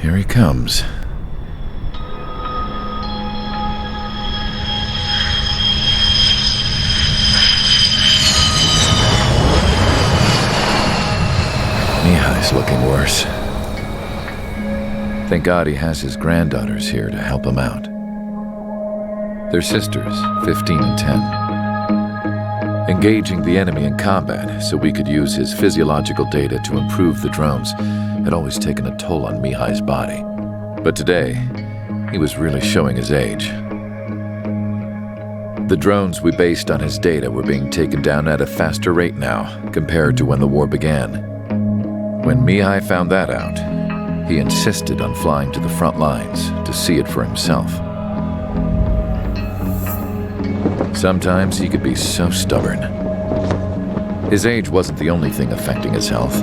Here he comes. Mihai's looking worse. Thank God he has his granddaughters here to help him out. They're sisters, 15 and 10. Engaging the enemy in combat so we could use his physiological data to improve the drones had always taken a toll on Mihai's body. But today, he was really showing his age. The drones we based on his data were being taken down at a faster rate now compared to when the war began. When Mihai found that out, he insisted on flying to the front lines to see it for himself. Sometimes he could be so stubborn. His age wasn't the only thing affecting his health.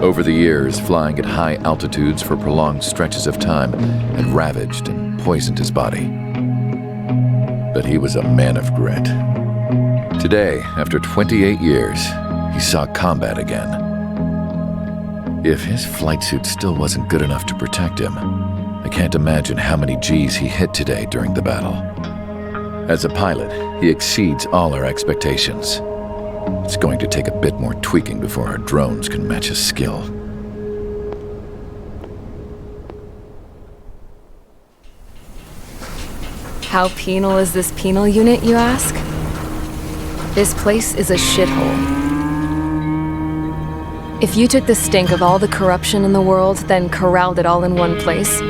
Over the years, flying at high altitudes for prolonged stretches of time had ravaged and poisoned his body. But he was a man of grit. Today, after 28 years, he saw combat again. If his flight suit still wasn't good enough to protect him, I can't imagine how many G's he hit today during the battle. As a pilot, he exceeds all our expectations. It's going to take a bit more tweaking before our drones can match his skill. How penal is this penal unit, you ask? This place is a shithole. If you took the stink of all the corruption in the world, then corralled it all in one place,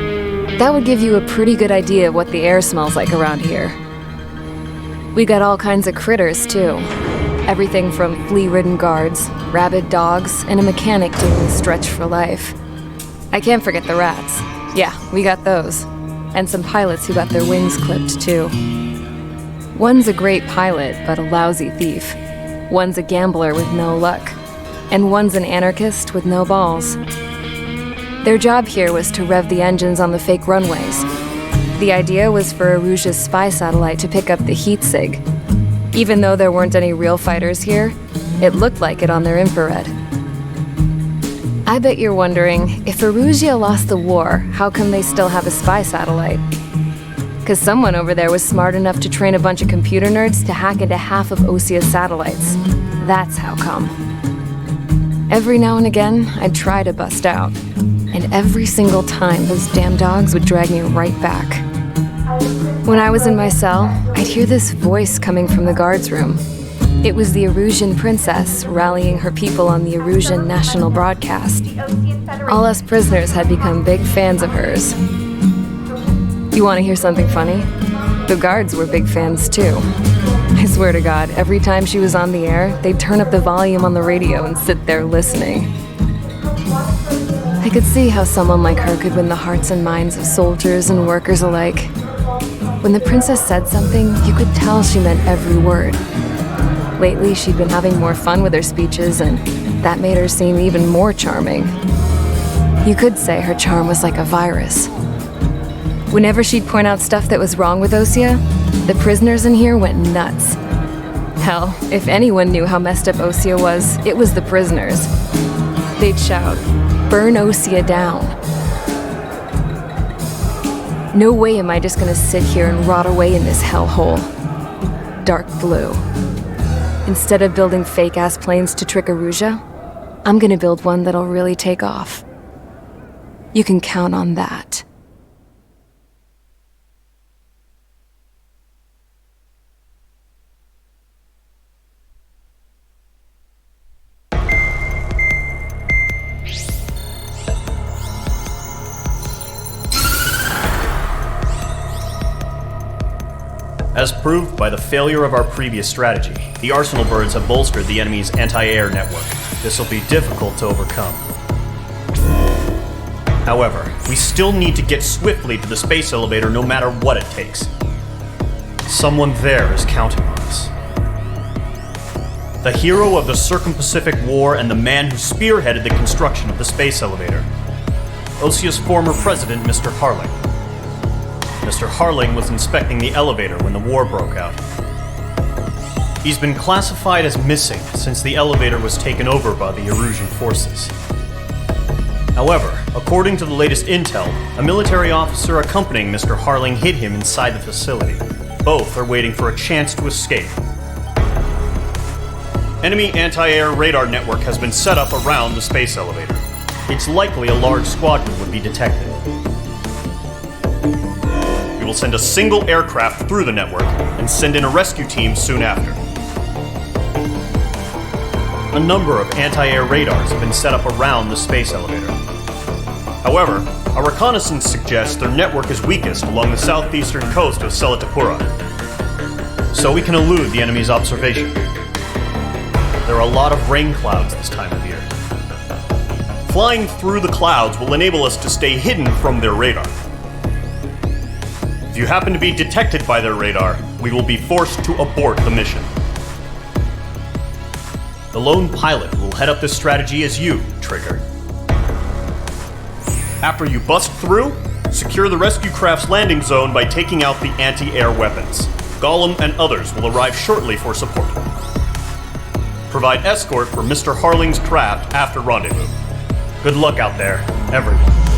that would give you a pretty good idea of what the air smells like around here. We got all kinds of critters, too. Everything from flea-ridden guards, rabid dogs, and a mechanic doing stretch for life. I can't forget the rats. Yeah, we got those. And some pilots who got their wings clipped, too. One's a great pilot, but a lousy thief. One's a gambler with no luck. And one's an anarchist with no balls. Their job here was to rev the engines on the fake runways. The idea was for Aruja's spy satellite to pick up the heat sig. Even though there weren't any real fighters here, it looked like it on their infrared. I bet you're wondering, if Aruja lost the war, how come they still have a spy satellite? Because someone over there was smart enough to train a bunch of computer nerds to hack into half of Osia's satellites. That's how come. Every now and again, I'd try to bust out. And every single time, those damn dogs would drag me right back. When I was in my cell, I'd hear this voice coming from the guards room. It was the Erusian princess rallying her people on the Erusian national broadcast. All us prisoners had become big fans of hers. You want to hear something funny? The guards were big fans too. I swear to God, every time she was on the air, they'd turn up the volume on the radio and sit there listening. I could see how someone like her could win the hearts and minds of soldiers and workers alike. When the princess said something, you could tell she meant every word. Lately, she'd been having more fun with her speeches, and that made her seem even more charming. You could say her charm was like a virus. Whenever she'd point out stuff that was wrong with Osia, the prisoners in here went nuts. Hell, if anyone knew how messed up Osia was, it was the prisoners. They'd shout, "Burn Osia down." No way am I just gonna sit here and rot away in this hellhole. Dark blue. Instead of building fake-ass planes to trick Aruja, I'm gonna build one that'll really take off. You can count on that. As proved by the failure of our previous strategy, the Arsenal birds have bolstered the enemy's anti-air network. This will be difficult to overcome. However, we still need to get swiftly to the space elevator no matter what it takes. Someone there is counting on us. The hero of the Circum-Pacific War and the man who spearheaded the construction of the space elevator. Osia's former president, Mr. Harling. Mr. Harling was inspecting the elevator when the war broke out. He's been classified as missing since the elevator was taken over by the Erusian forces. However, according to the latest intel, a military officer accompanying Mr. Harling hid him inside the facility. Both are waiting for a chance to escape. Enemy anti-air radar network has been set up around the space elevator. It's likely a large squadron would be detected. We will send a single aircraft through the network and send in a rescue team soon after. A number of anti-air radars have been set up around the space elevator. However, our reconnaissance suggests their network is weakest along the southeastern coast of Selatapura, so we can elude the enemy's observation. There are a lot of rain clouds this time of year. Flying through the clouds will enable us to stay hidden from their radar. If you happen to be detected by their radar, we will be forced to abort the mission. The lone pilot will head up this strategy as you, Trigger. After you bust through, secure the rescue craft's landing zone by taking out the anti-air weapons. Gollum and others will arrive shortly for support. Provide escort for Mr. Harling's craft after rendezvous. Good luck out there, everyone.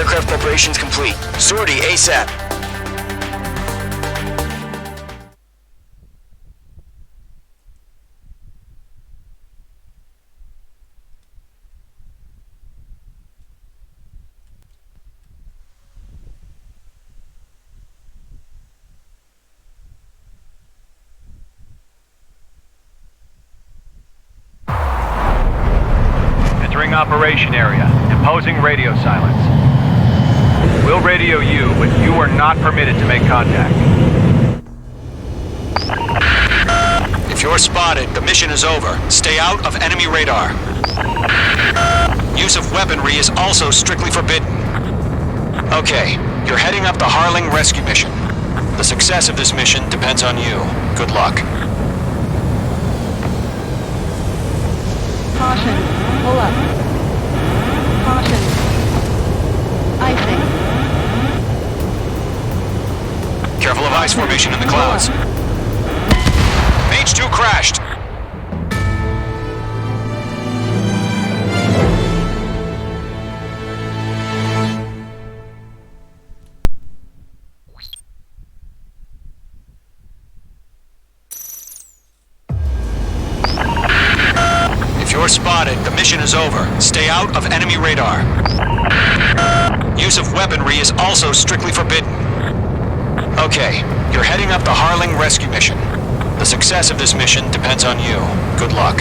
Aircraft preparations complete. Sortie ASAP. Entering operation area. Imposing radio silence. We'll radio you, but you are not permitted to make contact. If you're spotted, the mission is over. Stay out of enemy radar. Use of weaponry is also strictly forbidden. Okay, you're heading up the Harling rescue mission. The success of this mission depends on you. Good luck. Caution. Pull up. Caution. Icing. Careful of ice formation in the clouds. Mage 2 crashed. If you're spotted, the mission is over. Stay out of enemy radar. Use of weaponry is also strictly forbidden. Okay, you're heading up the Harling rescue mission. The success of this mission depends on you. Good luck.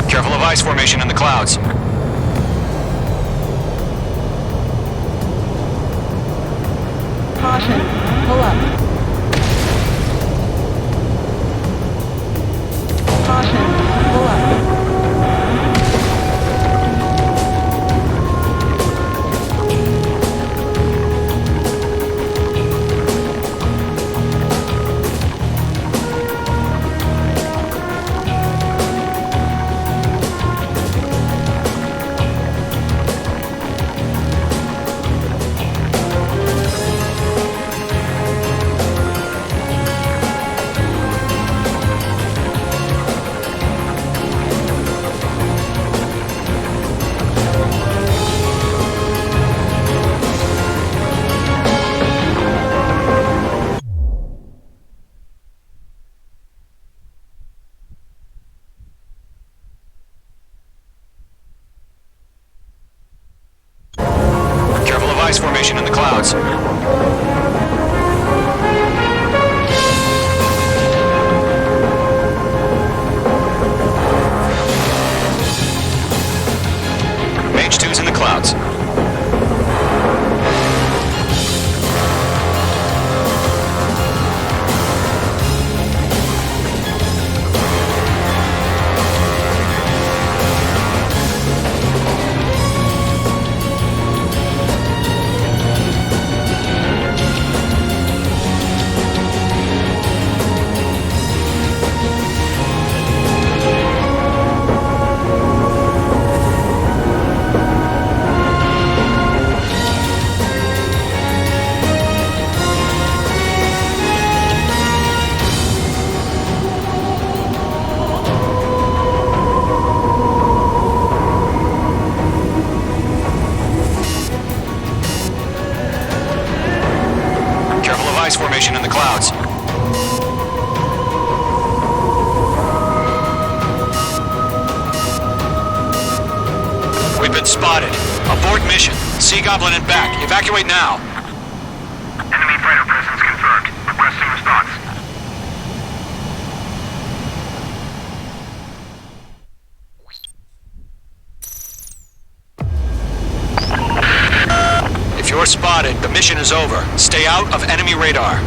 Careful of ice formation in the clouds. Caution. Pull up. Caution. Pull up. Ice formation in the clouds. Mage 2's in the clouds. Ice formation in the clouds. We've been spotted. Abort mission. Sea Goblin and back. Evacuate now. Enemy fighter presence confirmed. Requesting response. If you're spotted, the mission is over. Stay out of enemy radar.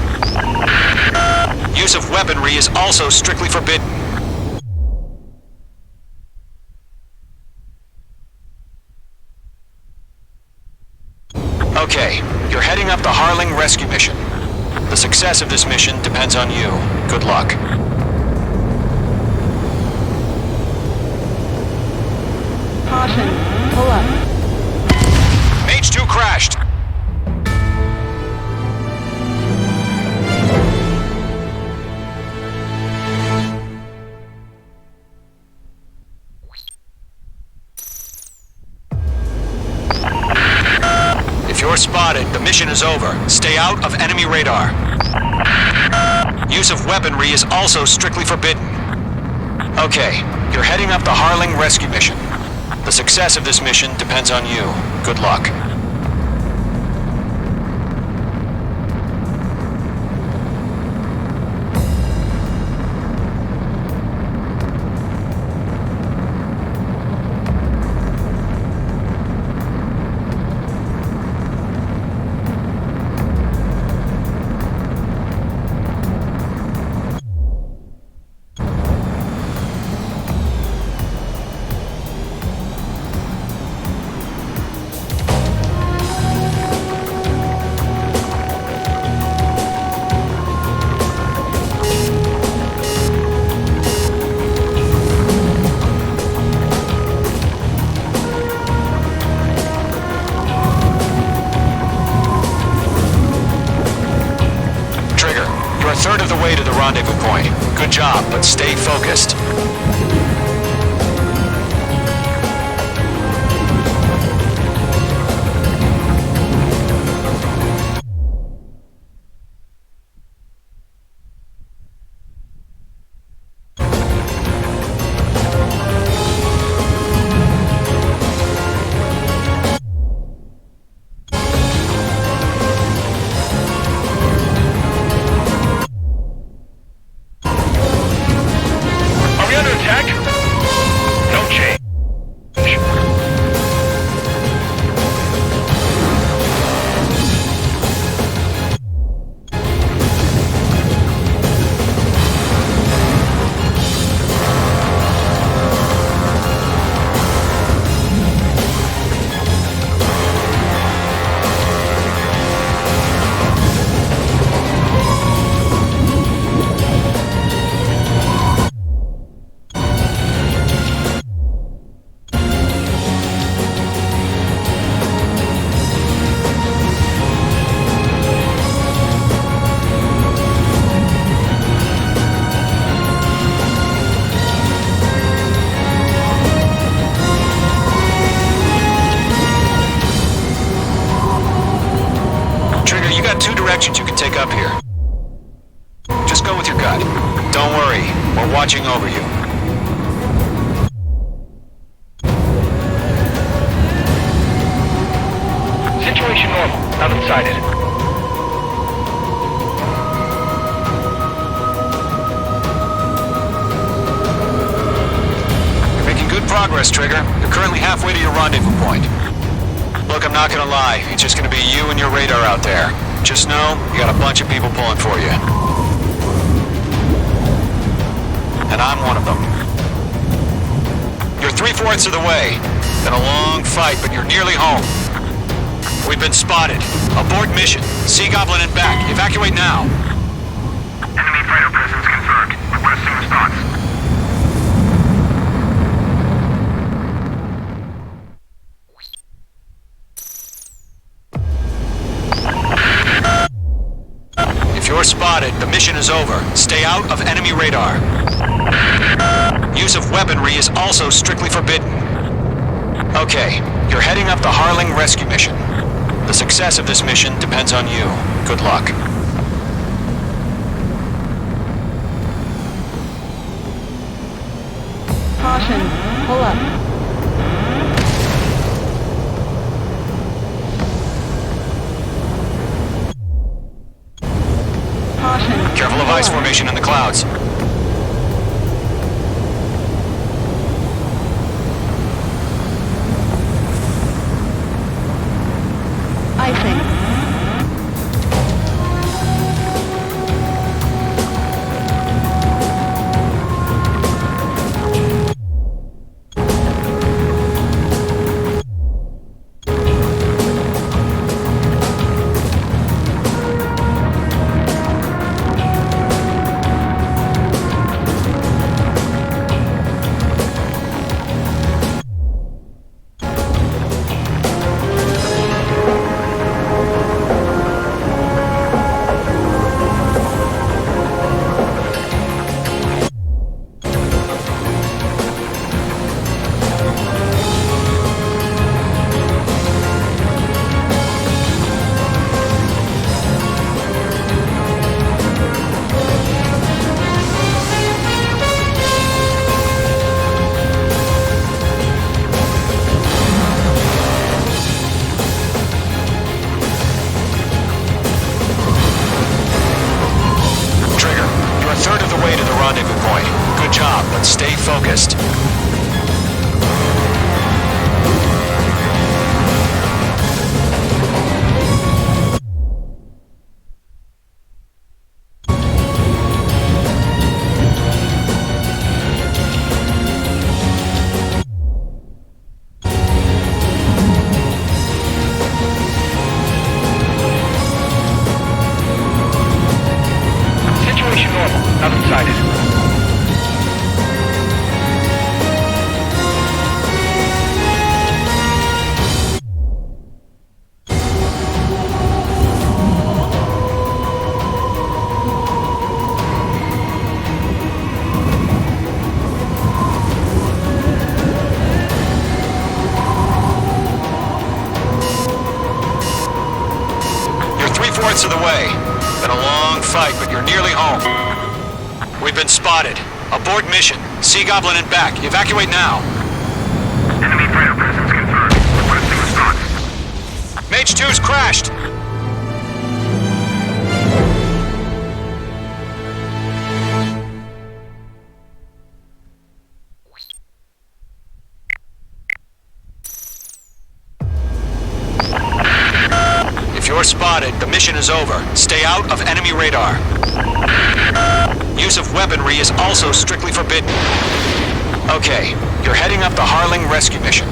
Use of weaponry is also strictly forbidden. Okay, you're heading up the Harling rescue mission. The success of this mission depends on you. Good luck. Caution. Pull up. Mage 2 crashed. you're spotted, the mission is over. Stay out of enemy radar. Use of weaponry is also strictly forbidden. Okay, you're heading up the Harling rescue mission. The success of this mission depends on you. Good luck. A third of the way to the rendezvous point. Good job, but stay focused. Directions you can take up here. Just go with your gut. Don't worry, we're watching over you. Situation normal. Nothing sighted. You're making good progress, Trigger. You're currently halfway to your rendezvous point. Look, I'm not gonna lie. It's just gonna be you and your radar out there. Just know, you got a bunch of people pulling for you. And I'm one of them. You're 3/4 of the way. Been a long fight, but you're nearly home. We've been spotted. Abort mission. Sea Goblin and back. Evacuate now. Enemy fighter presence confirmed. Requesting response. If you're spotted, the mission is over. Stay out of enemy radar. Use of weaponry is also strictly forbidden. Okay, you're heading up the Harling rescue mission. The success of this mission depends on you. Good luck. Caution. Pull up. Caution. Careful of ice formation in the clouds. Icing. fight, but you're nearly home. We've been spotted. Abort mission. Sea Goblin and back. Evacuate now. Enemy freighter presence confirmed. Requesting response. Mage 2's crashed. If you're spotted, the mission is over. Stay out of enemy radar. Use of weaponry is also strictly forbidden. Okay, you're heading up the Harling rescue mission.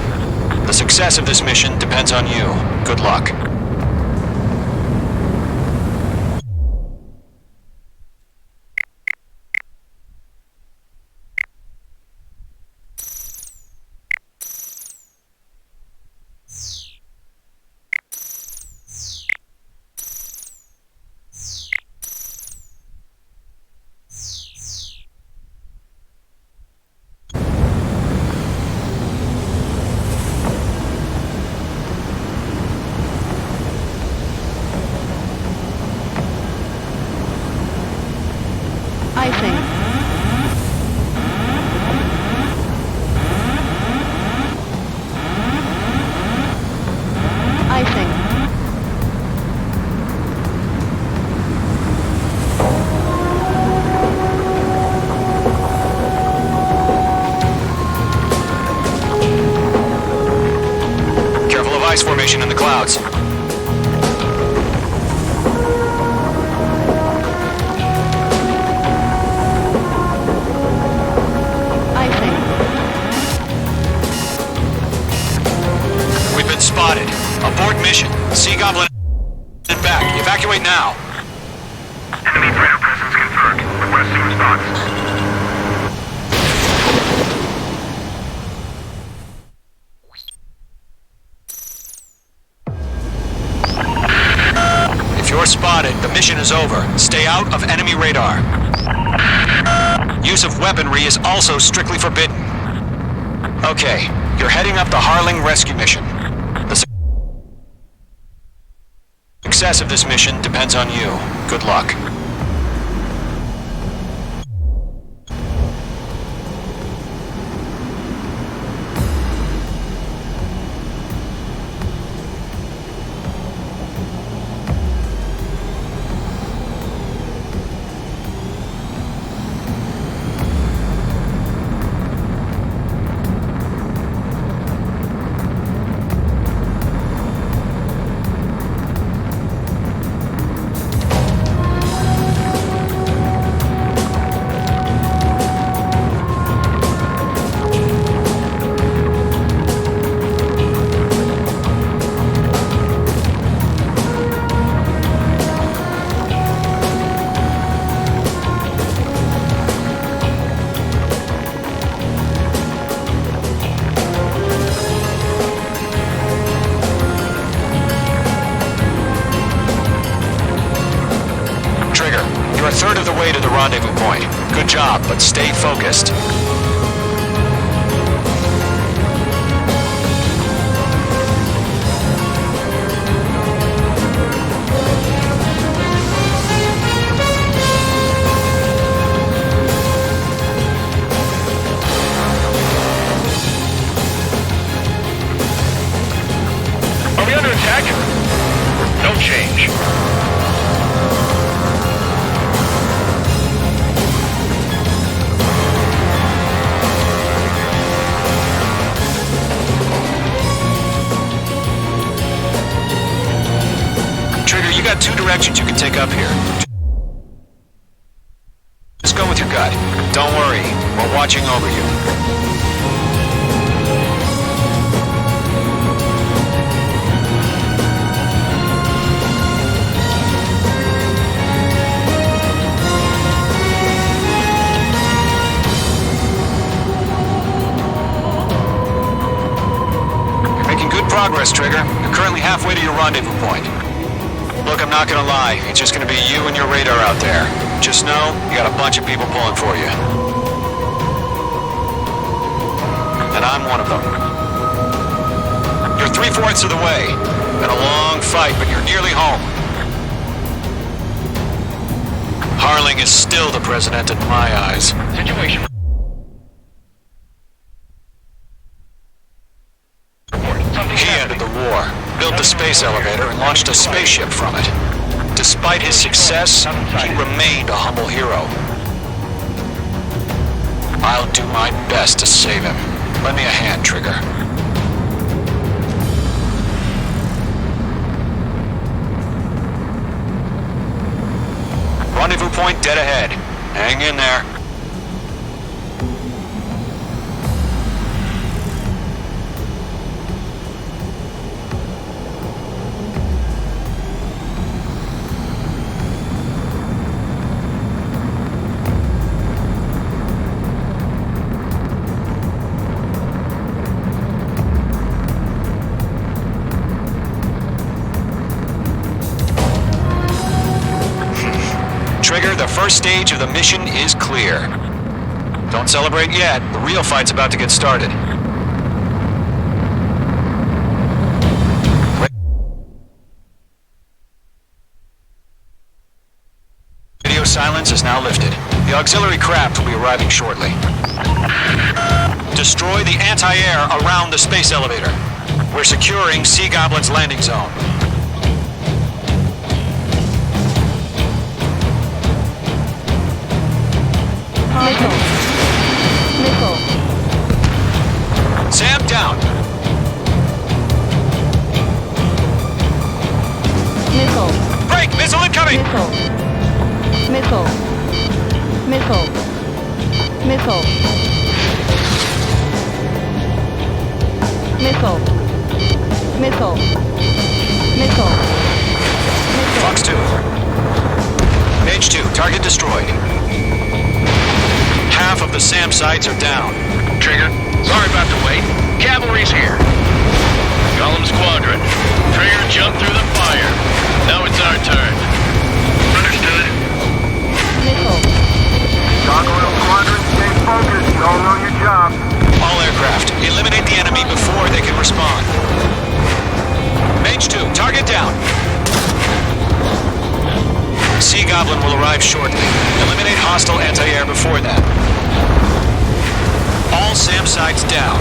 The success of this mission depends on you. Good luck. I think. I think. Careful of ice formation in the clouds. I think. We've been spotted. Abort mission. Sea Goblin and back. Evacuate now. Enemy freighter presence confirmed. Requesting response. If you're spotted, the mission is over. Stay out of enemy radar. Use of weaponry is also strictly forbidden. Okay, you're heading up the Harling rescue mission. The success of this mission depends on you. Good luck. You're a third of the way to the rendezvous point. Good job, but stay focused. Are we under attack? No change. Trigger, you got two directions you can take up here. Just go with your gut. Don't worry, we're watching over you. Progress, Trigger. You're currently halfway to your rendezvous point. Look, I'm not gonna lie. It's just gonna be you and your radar out there. Just know, you got a bunch of people pulling for you. And I'm one of them. You're 3/4 of the way. Been a long fight, but you're nearly home. Harling is still the president in my eyes. Situation. He ended the war, built the space elevator, and launched a spaceship from it. Despite his success, he remained a humble hero. I'll do my best to save him. Lend me a hand, Trigger. Rendezvous point dead ahead. Hang in there. Trigger, the first stage of the mission is clear. Don't celebrate yet. The real fight's about to get started. Radio silence is now lifted. The auxiliary craft will be arriving shortly. Destroy the anti-air around the space elevator. We're securing Sea Goblin's landing zone. Missile. Sam down. Missile. Break! Missile incoming! Missile. Missile. Missile. Missile. Missile. Missile. Fox 2. Page 2. Target destroyed. Half of the SAM sites are down. Trigger, sorry about the wait. Cavalry's here. Gollum Squadron. Trigger jumped through the fire. Now it's our turn. Understood. Missile. Gargoyle Squadron, stay focused. You all know your job. All aircraft, eliminate the enemy before they can respond. Mage 2, target down. Sea Goblin will arrive shortly. Eliminate hostile anti-air before that. All SAM sites down.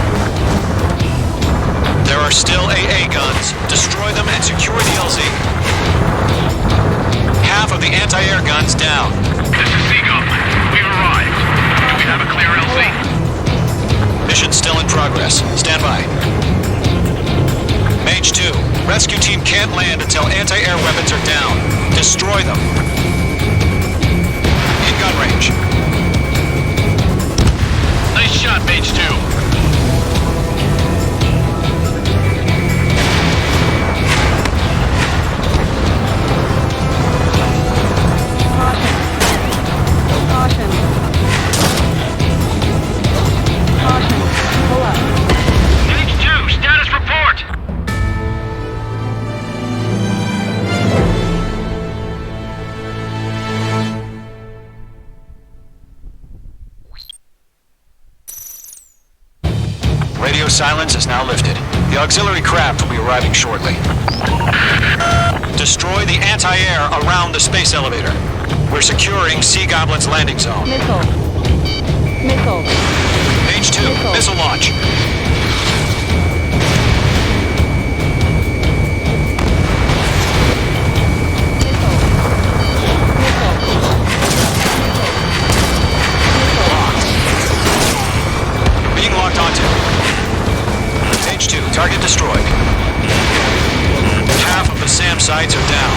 There are still AA guns. Destroy them and secure the LZ. Half of the anti-air guns down. This is Sea Goblin. We've arrived. Do we have a clear LZ? Mission still in progress. Stand by. Mage 2, rescue team can't land until anti-air weapons are down. Destroy them. In gun range. Nice shot, Mage 2. Caution. Caution. Pull up. Mage 2, status report. Radio silence is now lifted. The auxiliary craft will be arriving shortly. Destroy the anti-air around the space elevator. We're securing Sea Goblin's landing zone. Missile. Missile. Page 2, missile launch. Being locked onto. Page 2, target destroyed. Half of the SAM sites are down.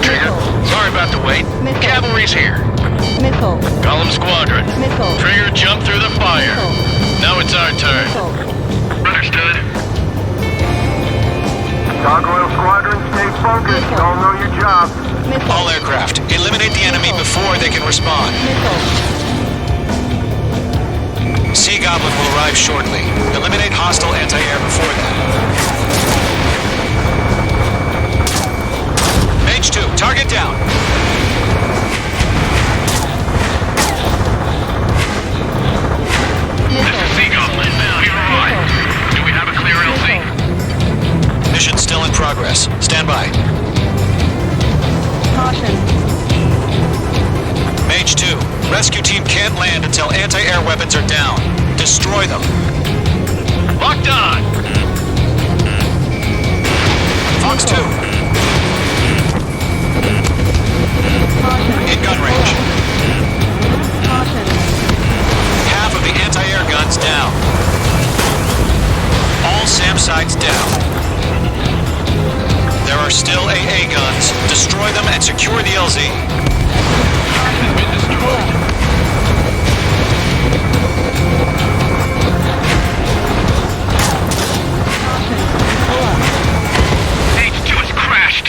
Trigger, sorry about the wait. Missile. Cavalry's here. Missile. Gollum Squadron. Missile. Trigger jumped through the fire. Now it's our turn. Understood. Gargoyle Squadron, stay focused. You all know your job. Missile. All aircraft, eliminate the enemy before they can respond. Missile. Sea Goblin will arrive shortly. Eliminate hostile anti-air before that. Mage 2, target down. This is Sea Goblin. We've arrived. Do we have a clear can't land until anti-air weapons are down. Destroy them. Locked on! Fox 2. In gun range. Caution. Half of the anti-air guns down. All SAM sites down. There are still AA guns. Destroy them and secure the LZ. Has been destroyed. H2 has crashed.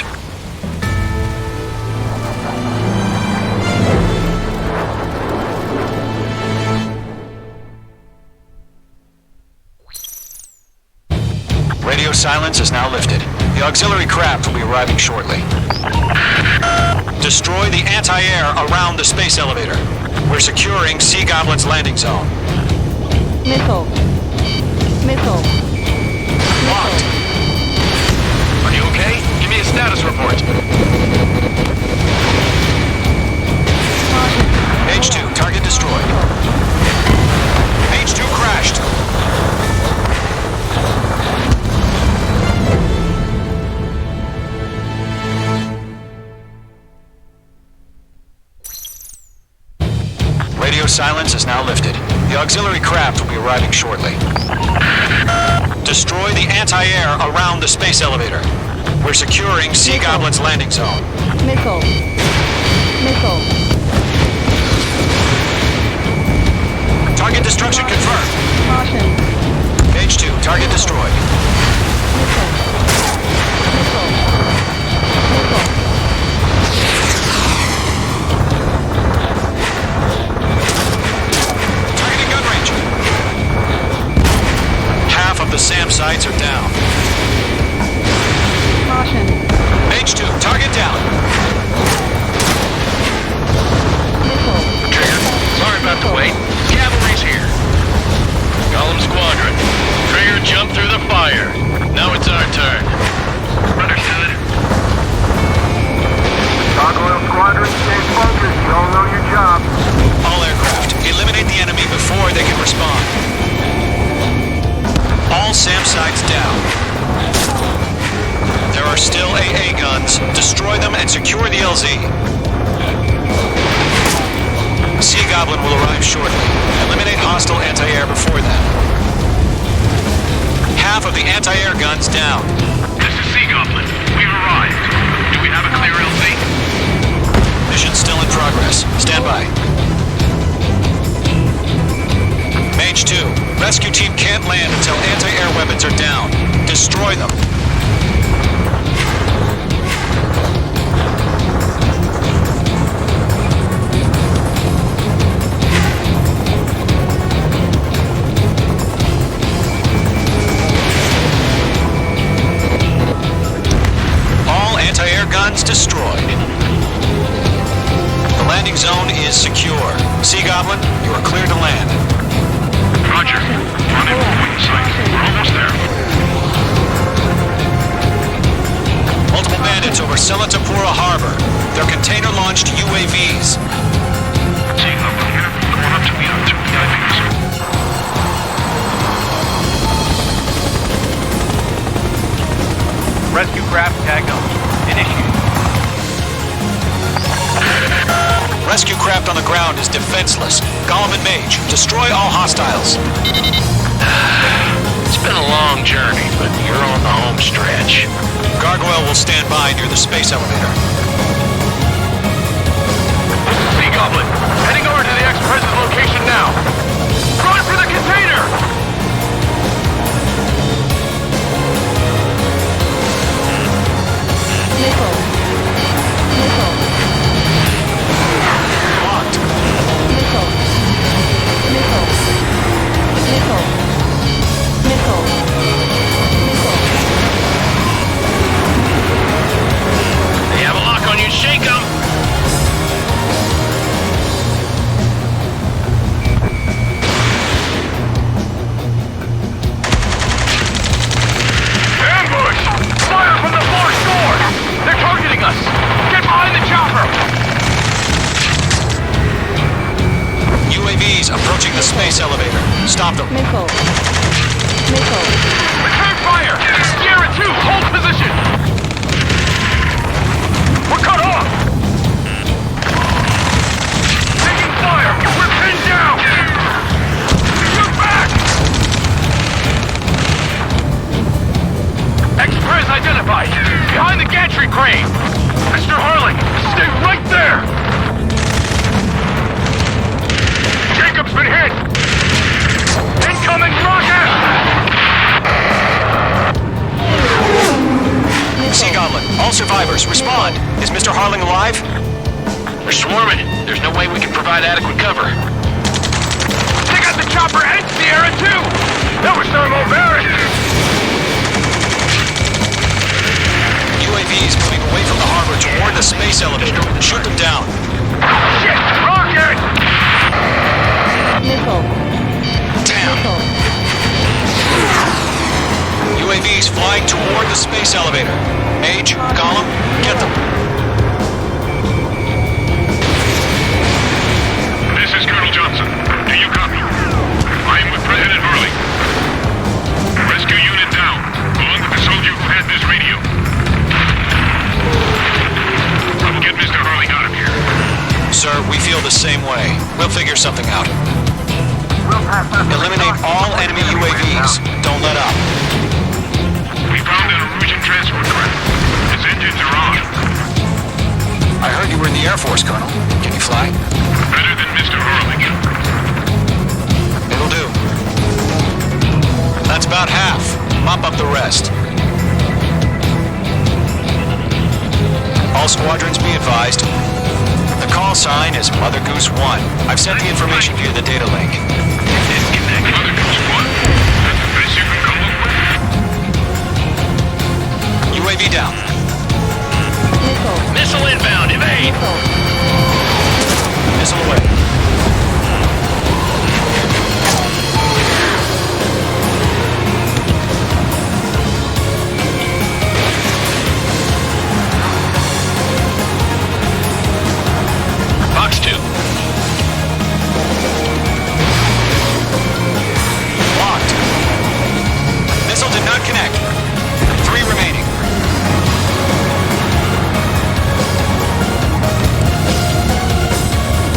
Radio silence is now lifted. The auxiliary craft will be arriving shortly. Destroy the anti-air around the space elevator. We're securing Sea Goblin's landing zone. Missile. Missile. Locked. Are you okay? Give me a status report. H2, target destroyed. H2 crashed. Radio silence is now lifted. The auxiliary craft will be arriving shortly. Destroy the anti-air around the space elevator. We're securing Sea Goblin's landing zone. Missile. Missile. Target destruction confirmed. Caution. H2, target destroyed. Missile. Missile. Missile. Targeting gun range. Half of the SAM sites are down. Caution. H2, target down. Missile. Trigger, sorry about the wait. Cavalry's here. Golem Squadron. Trigger jumped through the fire. Now it's our turn. Understood. Gargoyle Squadron, stay focused. You all know your job. All aircraft, eliminate the enemy before they can respond. All SAM sites down. There are still AA guns. Destroy them and secure the LZ. Sea Goblin will arrive shortly. Eliminate hostile anti-air before then. Half of the anti-air guns down. This is Sea Goblin. We've arrived. Do we have a clear LZ? Mission still in progress. Stand by. Mage 2. Rescue team can't land until anti-air weapons are down. Destroy them. All anti-air guns destroyed. The landing zone is secure. Sea Goblin, you are clear to land. Roger. Running point sight. We're almost there. Multiple bandits over Selatapura Harbor. They're container-launched UAVs. Sea Goblin here. Going up to meet up two divings. Rescue craft tagged on. Initiate. Rescue craft on the ground is defenseless. Golem and Mage, destroy all hostiles. It's been a long journey, but you're on the home stretch. Gargoyle will stand by near the space elevator. Sea Goblin, heading over to the ex-president's location now. Run for the container! Missile. Missile. Locked. Missile. Missile. Missile. Missile. Missile. They have a Foreman, there's no way we can provide adequate cover. They got the chopper and Sierra too! That was thermobaric! UAVs moving away from the harbor toward the space elevator. Shoot them down. Shit! Rocket! Missile. Damn. Missile. UAVs flying toward the space elevator. Mage, Gollum, get them. This is Colonel Johnson. Do you copy? I am with President Hurley. Rescue unit down, along with the soldier who had this radio. Get Mr. Hurley out of here. Sir, we feel the same way. We'll figure something out. Eliminate all enemy UAVs. Don't let up. We found an Erusian transport craft. Its engines are on. I heard you were in the Air Force, Colonel. Can you fly? Better than Mr. Hurley. It'll do. That's about half. Mop up the rest. All squadrons be advised. The call sign is Mother Goose 1. I've sent the information via the data link. Disconnect. Mother Goose 1. That's the best you can come up with? UAV down. Missile. Missile inbound, evade! Missile. Missile away. Box 2. Locked. Missile did not connect. 3 remaining.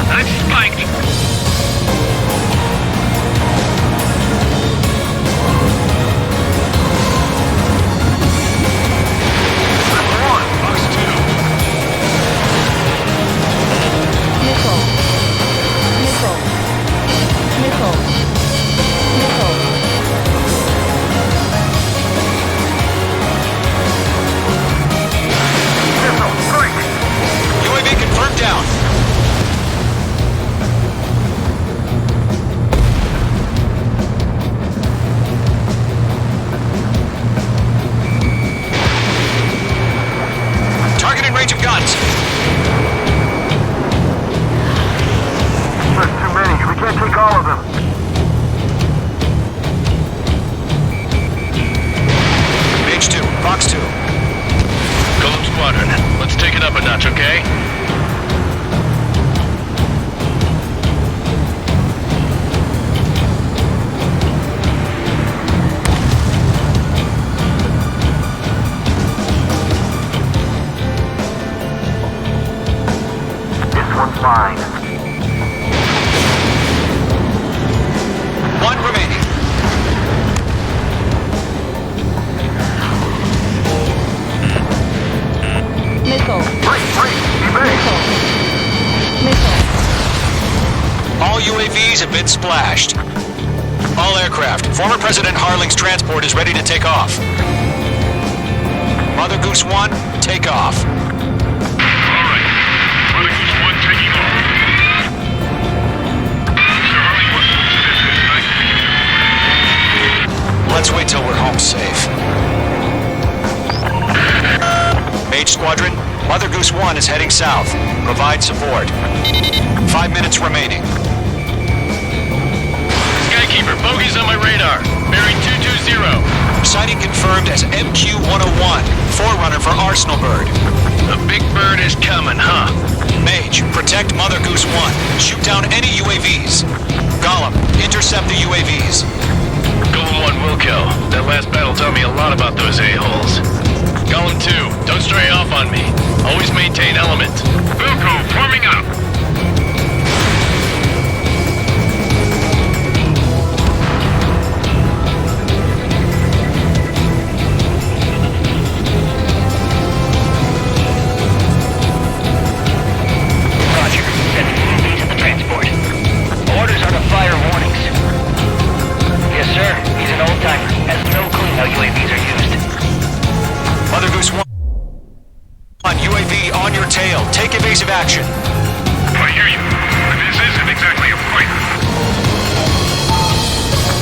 I'm spiked. Box 2. Missile. Missile. Missile. Missile. UAV confirmed down. Target in range of guns. There's too many. We can't take all of them. Mage 2, Fox 2. Golem Squadron, let's take it up a notch, okay? This one's mine. 1 remaining. Missile. Evade. Missile. All UAVs have been splashed. All aircraft. Former President Harling's transport is ready to take off. Mother Goose 1, take off. All right. Mother Goose 1 taking off. Mr. Hurley, what's this night for you? Let's wait till we're home safe. Mage Squadron, Mother Goose 1 is heading south. Provide support. 5 minutes remaining. Skykeeper, bogeys on my radar. Bearing 220. Sighting confirmed as MQ-101, forerunner for Arsenal Bird. The big bird is coming, huh? Mage, protect Mother Goose 1. Shoot down any UAVs. Gollum, intercept the UAVs. Golem 1 will kill. That last battle taught me a lot about those a-holes. Golem 2, don't stray off on me. Always maintain element. Wilco, forming up. Roger. Send UAVs at the transport. Orders are to fire warnings. Yes, sir. He's an old-timer. Has no clue how UAVs are used. Mother Goose 1. UAV on your tail. Take evasive action. hear you. But this isn't exactly a fight.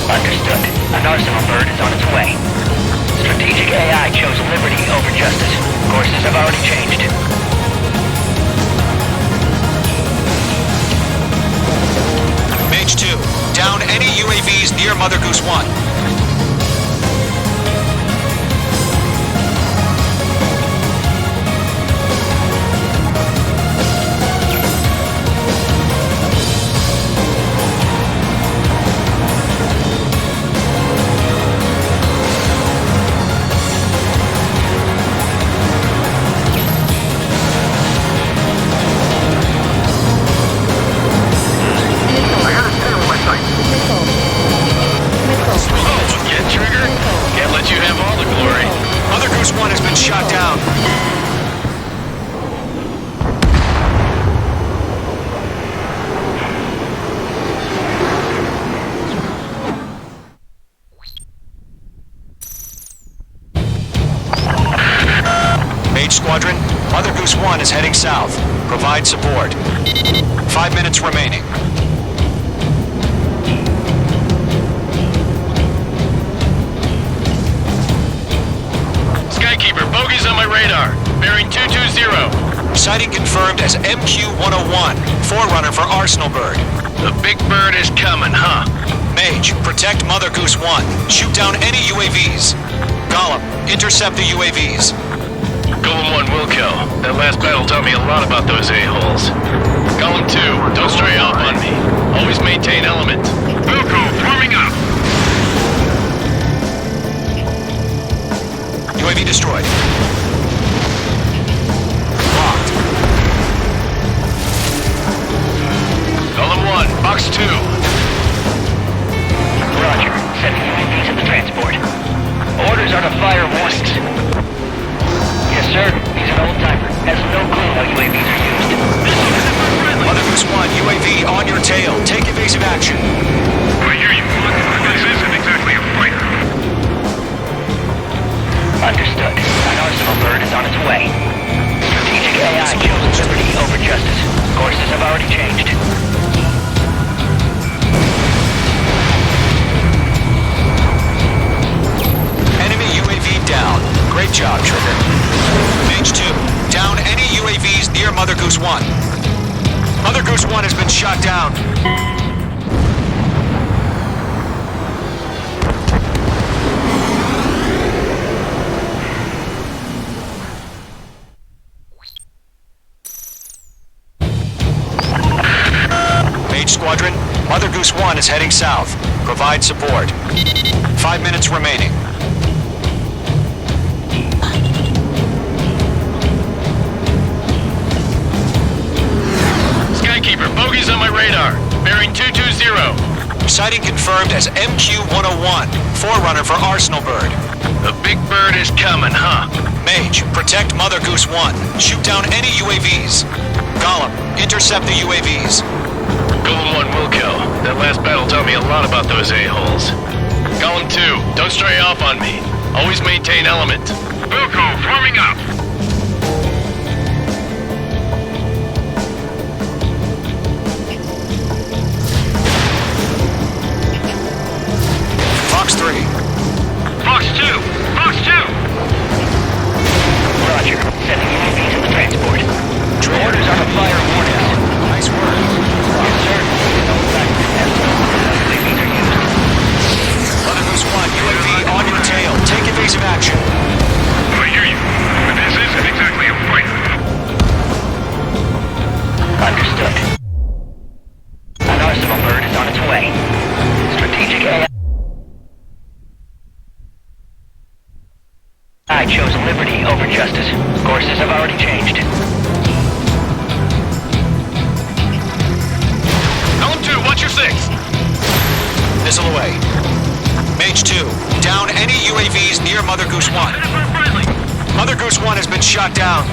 Understood. An arsenal bird is on its way. Strategic AI chose liberty over justice. Courses have already changed. Mage 2, down any UAVs near Mother Goose 1. Get trigger? Can't let you have all the glory. Mother Goose 1 has been shot down. Mage Squadron, Mother Goose 1 is heading south. Provide support. 5 minutes remaining. Skykeeper, bogeys on my radar. Bearing 220. Sighting confirmed as MQ-101, forerunner for Arsenal Bird. The big bird is coming, huh? Mage, protect Mother Goose 1. Shoot down any UAVs. Gollum, intercept the UAVs. Golem 1 will kill. That last battle taught me a lot about those a-holes. Golem 2, don't stray off on me. Always maintain element. Wilco, forming up. UAV destroyed. Locked. Golem 1, box 2. Roger. Sending UAVs at the transport. Orders are to fire warnings. Yes, sir. He's an old-timer. Has no clue how UAVs are used. Mother Goose 1, UAV on your tail. Take evasive action. I hear you. But this isn't exactly a fight. Understood. An arsenal bird is on its way. Strategic AI chose liberty over justice. Courses have already changed. Enemy UAV down. Great job, Trigger. Mage 2, down any UAVs near Mother Goose 1. Mother Goose 1 has been shot down. Mage Squadron, Mother Goose 1 is heading south. Provide support. 5 minutes remaining. Skykeeper, bogeys on my radar. Bearing 220. Sighting confirmed as MQ-101, forerunner for Arsenal Bird. The big bird is coming, huh? Mage, protect Mother Goose 1. Shoot down any UAVs. Gollum, intercept the UAVs. Golem 1 will kill. That last battle taught me a lot about those a-holes. Golem 2, don't stray off on me. Always maintain element. Wilco, forming up. Fox 3. Fox 2. Fox 2. Roger. Sending UAVs at the transport. Orders are to fire warnings. Nice work. Yes, sir. He's an old-timer. Has no clue how UAVs are used. Mother Goose 1, UAV on your tail. Take evasive action. I hear you. But this isn't exactly a fight. Understood. An arsenal bird is on its way. Strategic AI. I chose liberty over justice. Courses have already changed. Golem 2, watch your 6. Missile away. Mage 2, down any UAVs near Mother Goose 1. Mother Goose 1 has been shot down.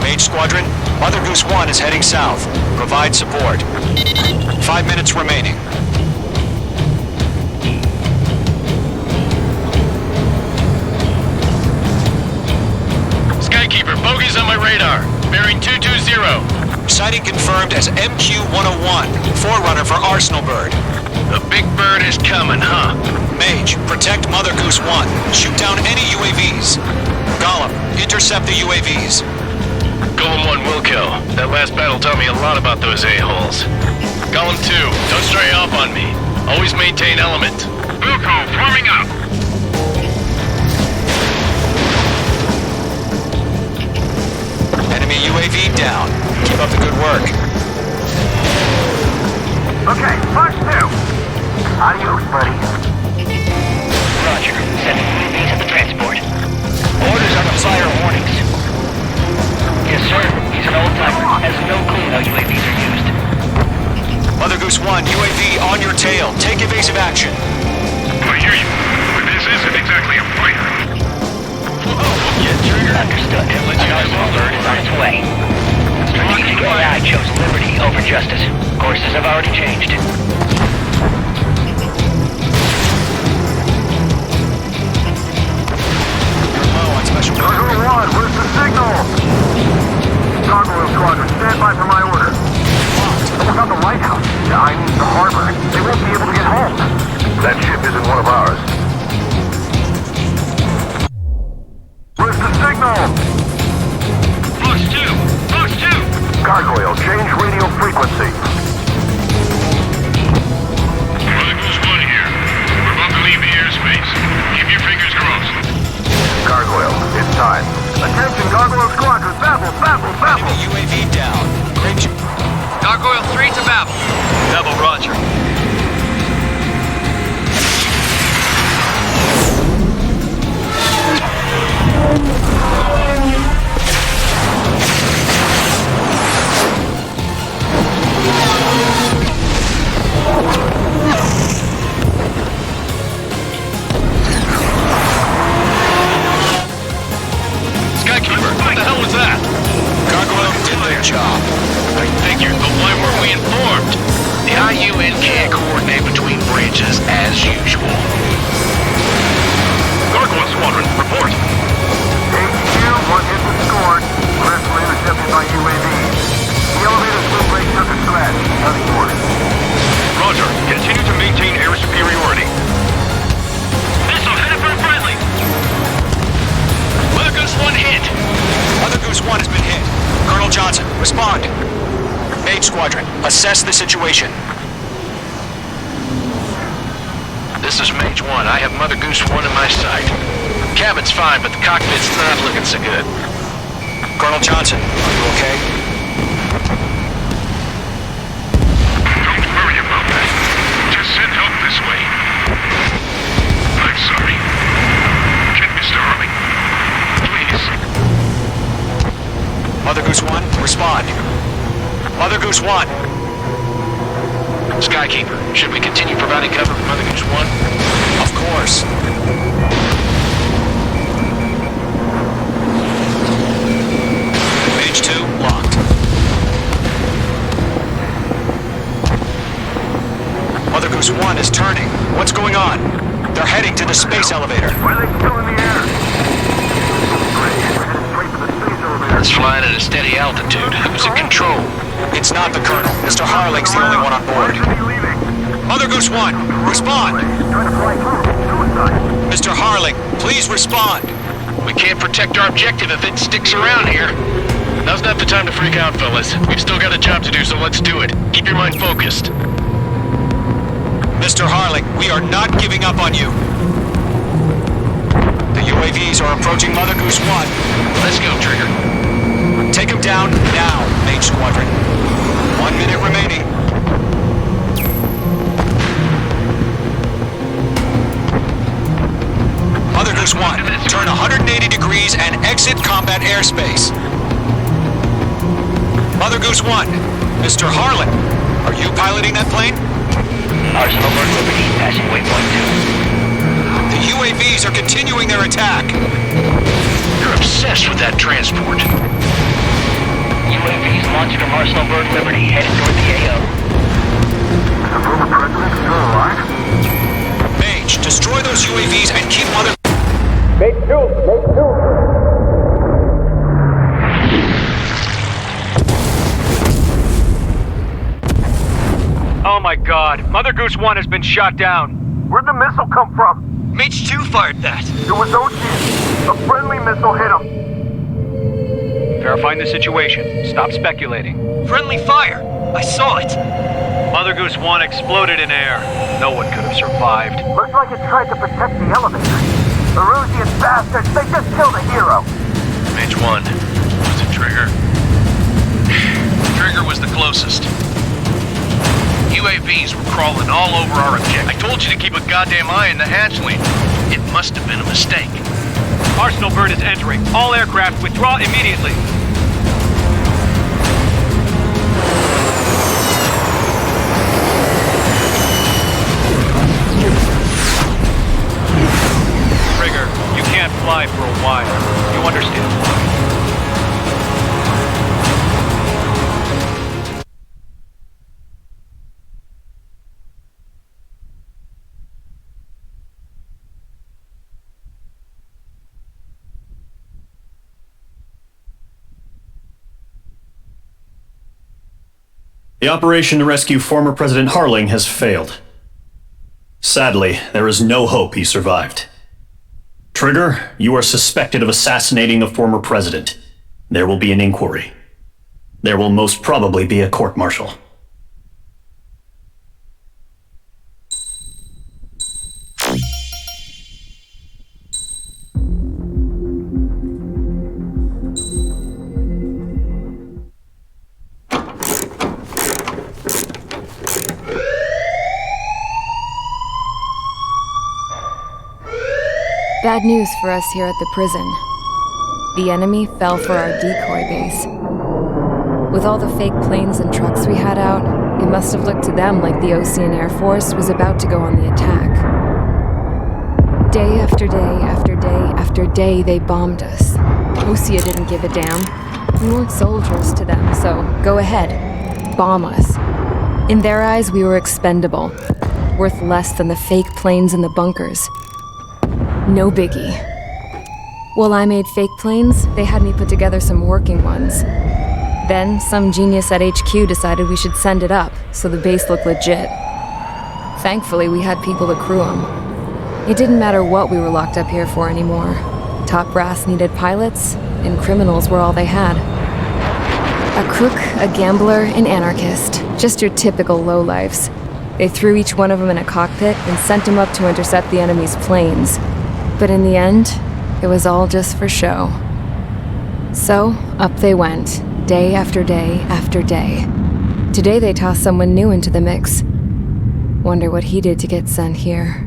Mage Squadron, Mother Goose 1 1 is heading south. Provide support. 5 minutes remaining. Skykeeper, bogeys on my radar. Bearing 220. Sighting confirmed as MQ-101, forerunner for Arsenal Bird. The big bird is coming, huh? Mage, protect Mother Goose 1. Shoot down any UAVs. Gollum, intercept the UAVs. Golem 1 will kill. That last battle taught me a lot about those a-holes. Golem 2, don't stray off on me. Always maintain element. Wilco, forming up. Enemy UAV down. Keep up the good work. Okay, Fox 2. Adios, buddy. Roger. Sending UAVs at the transport. Orders are to fire warnings. Yes, sir. He's an old-timer. Has no clue how UAVs are used. Mother Goose 1, UAV on your tail. Take evasive action. I hear you, but this isn't exactly a fighter. Understood. Arsenal Bird is on its way. Strategic AI chose liberty over justice. Courses have already changed. You're low on special Target 1, where's the signal? Gargoyle Squadron, stand by for my order. Someone's on the lighthouse. Yeah, I mean the harbor. They won't be able to get home. That ship isn't one of ours. Where's the signal? Fox 2! Fox 2! Gargoyle, change radio frequency. Mother Goose 1 here. We're about to leave the airspace. Keep your fingers crossed. Gargoyle, it's time. Attention, Gargoyle Squadron, babble, babble, babble. Enemy UAV down. Great job. Gargoyle 3 to Babel. Double roger. Skykeeper, what the hell was that? Gargoyle did their job. I figured, but why weren't we informed? The IUN can't coordinate between branches as usual. Gargoyle Squadron, report. HQ, 1 hit was scored. Rest were intercepted by UAV. The elevator's wind break took a scratch. Nothing more. Roger. Continue to maintain air superiority. Missile headed for a friendly. Mother Goose 1 hit. Mother Goose 1 has been hit. Colonel Johnson, respond. Mage Squadron, assess the situation. This is Mage 1. I have Mother Goose 1 in my sight. Cabin's fine, but the cockpit's not looking so good. Colonel Johnson, are you okay? Don't worry about that. Just send help this way. I'm sorry. Get Mr. Harley. Please. Mother Goose 1, respond. Mother Goose 1. Skykeeper, should we continue providing cover for Mother Goose 1? Of course. Mage 2, locked. Mother Goose 1 is turning. What's going on? They're heading to the space elevator. Why are they still in the air? Great. We're headed straight for the space elevator. It's flying at a steady altitude. Who's in control? It's not the Colonel. Mr. Harling's the only one on Why board. should he leaving? Mother Goose 1, respond. Trying to fly through. Suicide. Mr. Harling, please respond. We can't protect our objective if it sticks around here. Now's not the time to freak out, fellas. We've still got a job to do, so let's do it. Keep your mind focused. Mr. Harling, we are not giving up on you. The UAVs are approaching Mother Goose 1. Let's go, Trigger. Take him down now, Mage Squadron. 1 minute remaining. Mother Goose 1, turn 180 degrees and exit combat airspace. Mother Goose 1, Mr. Harlan, are you piloting that plane? Arsenal Bird Liberty, passing waypoint 2. The UAVs are continuing their attack. You're obsessed with that transport. UAVs launched from Arsenal Bird Liberty, headed toward the AO. The former president still alive? Mage, destroy those UAVs and keep other... Oh my god, Mother Goose 1 has been shot down. Where'd the missile come from? Mage 2 fired that. It was Ocean. A friendly missile hit him. Verifying the situation. Stop speculating. Friendly fire. I saw it. Mother Goose 1 exploded in air. No one could have survived. Looks like it tried to protect the elevator. The Rusian bastards, they just killed a hero. Mage 1. Was it Trigger? Trigger was the closest. UAVs were crawling all over our objective. I told you to keep a goddamn eye on the hatchling. It must have been a mistake. Arsenal Bird is entering. All aircraft withdraw immediately. Trigger, you can't fly for a while. You understand why? The operation to rescue former President Harling has failed. Sadly, there is no hope he survived. Trigger, you are suspected of assassinating the former president. There will be an inquiry. There will most probably be a court-martial. Bad news for us here at the prison. The enemy fell for our decoy base. With all the fake planes and trucks we had out, it must have looked to them like the Ocean Air Force was about to go on the attack. Day after day after day after day, they bombed us. Osea didn't give a damn. We weren't soldiers to them, so go ahead. Bomb us. In their eyes, we were expendable. Worth less than the fake planes in the bunkers. No biggie. While I made fake planes, they had me put together some working ones. Then, some genius at HQ decided we should send it up, so the base looked legit. Thankfully, we had people to crew them. It didn't matter what we were locked up here for anymore. Top brass needed pilots, and criminals were all they had. A crook, a gambler, an anarchist. Just your typical lowlifes. They threw each one of them in a cockpit and sent them up to intercept the enemy's planes. But in the end, it was all just for show. So, up they went, day after day after day. Today they tossed someone new into the mix. Wonder what he did to get sent here.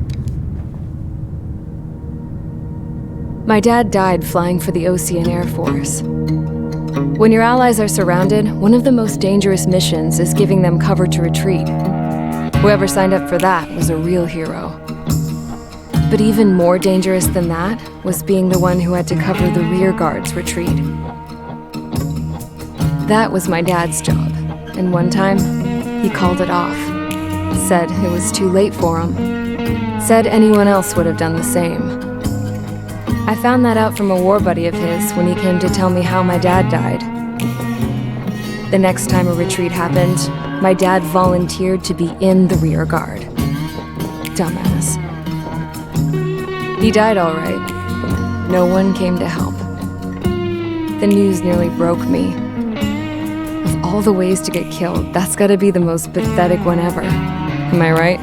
My dad died flying for the Ocean Air Force. When your allies are surrounded, one of the most dangerous missions is giving them cover to retreat. Whoever signed up for that was a real hero. But even more dangerous than that was being the one who had to cover the rear guard's retreat. That was my dad's job, and one time, he called it off. Said it was too late for him. Said anyone else would have done the same. I found that out from a war buddy of his when he came to tell me how my dad died. The next time a retreat happened, my dad volunteered to be in the rear guard. Dumbass. He died all right. No one came to help. The news nearly broke me. Of all the ways to get killed, that's gotta be the most pathetic one ever. Am I right?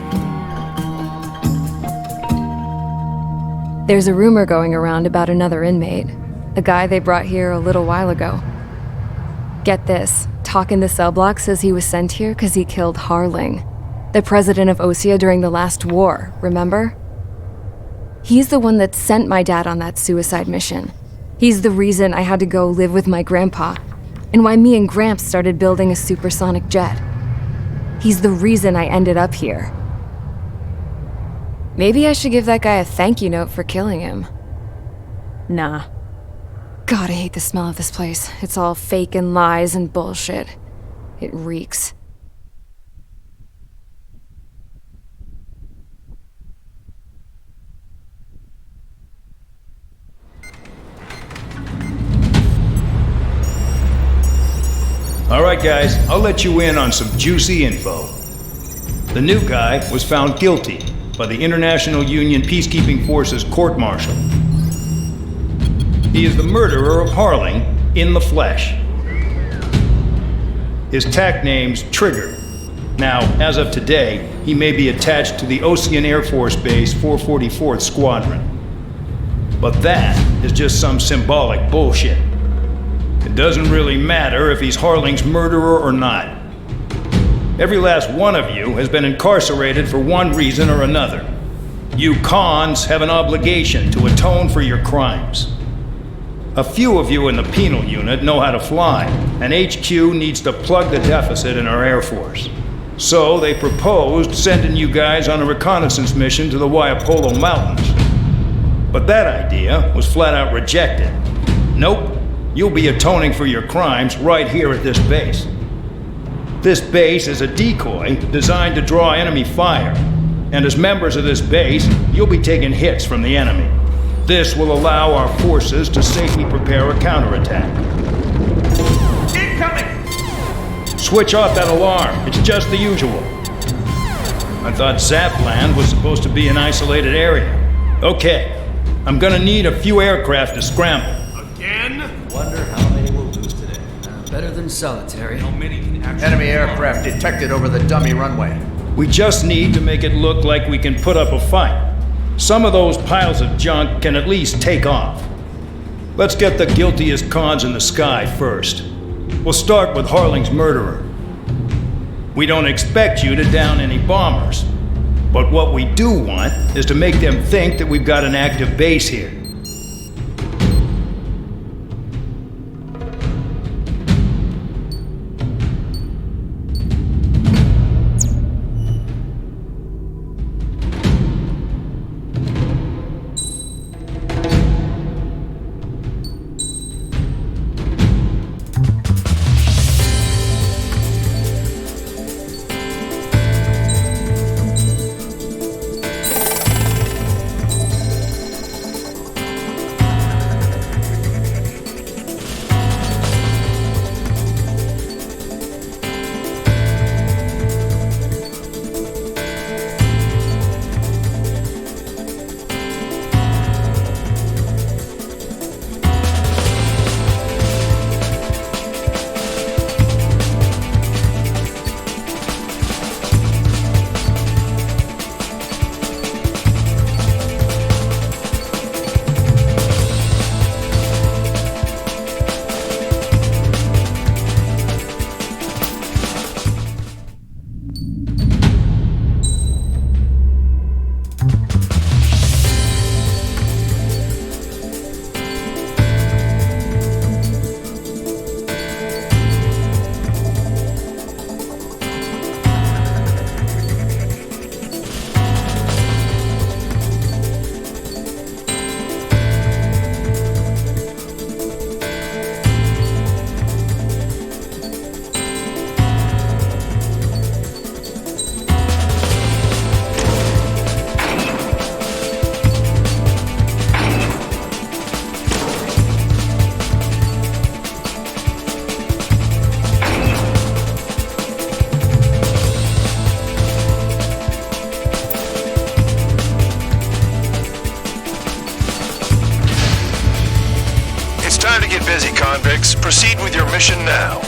There's a rumor going around about another inmate. A guy they brought here a little while ago. Get this, Talk in the cell block says he was sent here because he killed Harling, the president of Osea during the last war, remember? He's the one that sent my dad on that suicide mission. He's the reason I had to go live with my grandpa, and why me and Gramps started building a supersonic jet. He's the reason I ended up here. Maybe I should give that guy a thank you note for killing him. Nah. God, I hate the smell of this place. It's all fake and lies and bullshit. It reeks. All right, guys, I'll let you in on some juicy info. The new guy was found guilty by the International Union Peacekeeping Forces court-martial. He is the murderer of Harling in the flesh. His tack name's Trigger. Now, as of today, he may be attached to the Ocean Air Force Base 444th Squadron. But that is just some symbolic bullshit. It doesn't really matter if he's Harling's murderer or not. Every last one of you has been incarcerated for one reason or another. You cons have an obligation to atone for your crimes. A few of you in the penal unit know how to fly, and HQ needs to plug the deficit in our Air Force. So they proposed sending you guys on a reconnaissance mission to the Waiapolo Mountains. But that idea was flat out rejected. Nope. You'll be atoning for your crimes right here at this base. This base is a decoy designed to draw enemy fire, and as members of this base, you'll be taking hits from the enemy. This will allow our forces to safely prepare a counterattack. Incoming! Switch off that alarm. It's just the usual. I thought Zapland was supposed to be an isolated area. Okay, I'm gonna need a few aircraft to scramble. Again? Wonder how many we'll lose today. Better than solitary. How many can actually... Enemy aircraft detected over the dummy runway. We just need to make it look like we can put up a fight. Some of those piles of junk can at least take off. Let's get the guiltiest cons in the sky first. We'll start with Harling's murderer. We don't expect you to down any bombers. But what we do want is to make them think that we've got an active base here. busy, convicts. Proceed with your mission now.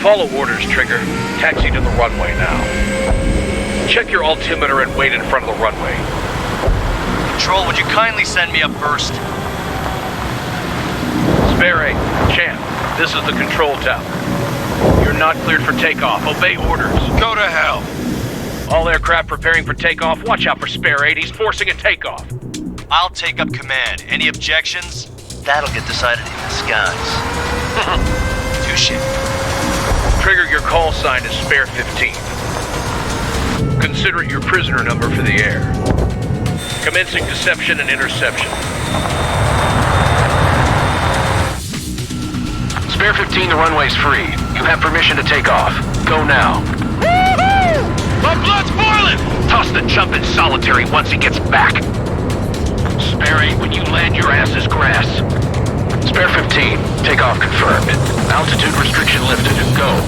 Follow orders, Trigger. Taxi to the runway now. Check your altimeter and wait in front of the runway. Control, would you kindly send me up first? Spare 8, Champ, this is the control tower. Your You're not cleared for takeoff. Obey orders. Go to hell. All aircraft preparing for takeoff. Watch out for Spare 8. He's forcing a takeoff. I'll take up command. Any objections? That'll get decided in the skies. Touche. Trigger, your call sign is Spare 15. Consider it your prisoner number for the air. Commencing deception and interception. Spare 15, the runway's free. You have permission to take off. Go now. My blood's boiling! Toss the chump in solitary once he gets back. Spare 8, when you land, your ass is grass. Spare 15, takeoff confirmed. Altitude restriction lifted. Go.